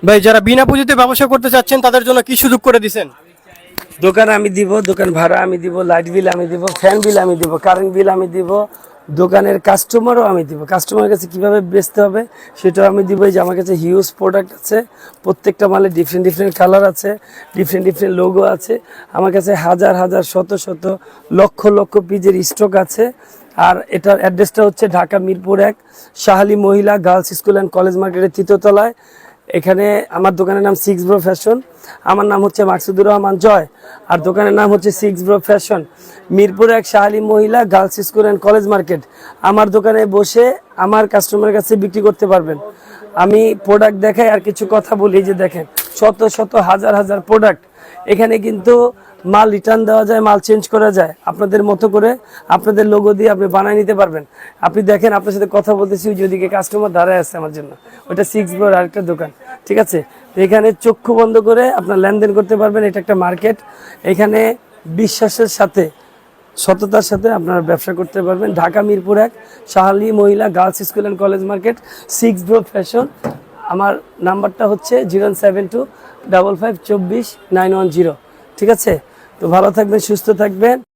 ভাই যারা বিনা পুঁজিতে ব্যবসা করতে চাচ্ছেন তাদের জন্য কি সুযোগ করে দিছেন? দোকান আমি দিব, দোকান ভাড়া আমি দিব, লাইট বিল আমি দিব, ফ্যান বিল আমি দিব, কারেন্ট বিল আমি দিব, দোকানের কাস্টমারও আমি দিব। কাস্টমারের কাছে কিভাবে বেচতে হবে সেটাও আমি দিব। এই যে আমার কাছে হিউজ প্রোডাক্ট আছে, প্রত্যেকটা মালে ডিফারেন্ট ডিফারেন্ট কালার আছে, ডিফারেন্ট ডিফারেন্ট লোগো আছে। আমার কাছে হাজার হাজার শত শত লক্ষ লক্ষ পিজের স্টক আছে। আর এটার অ্যাড্রেসটা হচ্ছে ঢাকা মিরপুর 1 শাহালি মহিলা গার্লস স্কুল অ্যান্ড কলেজ মার্কেটের 3য় তলায়। এখানে আমার দোকানের নাম 6 ব্রো ফ্যাশন, আমার নাম হচ্ছে মাকসুদুর রহমান জয়, আর দোকানের নাম হচ্ছে 6 ব্রো ফ্যাশন, মিরপুর 1 শাহালি মহিলা girls school and college market. আমার দোকানে বসে আমার কাস্টমারের কাছে বিক্রি করতে পারবেন। আমি প্রোডাক্ট দেখাই আর কিছু কথা বলি। যে দেখেন শত শত হাজার হাজার প্রোডাক্ট। এখানে কিন্তু মাল রিটার্ন দেওয়া যায়, মাল চেঞ্জ করা যায়, আপনাদের মতো করে আপনাদের লোগো দিয়ে আপনি বানিয়ে নিতে পারবেন। আপনি দেখেন, আপনার সাথে কথা বলতেছি, ওইদিকে কাস্টমার দাঁড়ায় আছে আমার জন্য, ওইটা 6 ব্রোর আরেকটা দোকান, ঠিক আছে। তো এখানে চক্ষু বন্ধ করে আপনার লেনদেন করতে পারবেন। এটা একটা মার্কেট, এখানে বিশ্বাসের সাথে সততার সাথে আপনারা ব্যবসা করতে পারবেন। ঢাকা মিরপুর 1 শাহালি মহিলা girls school and college market, 6 bro fashion. আমার নাম্বারটা হচ্ছে 07255244910, ঠিক আছে। তো ভালো থাকবেন, সুস্থ থাকবেন।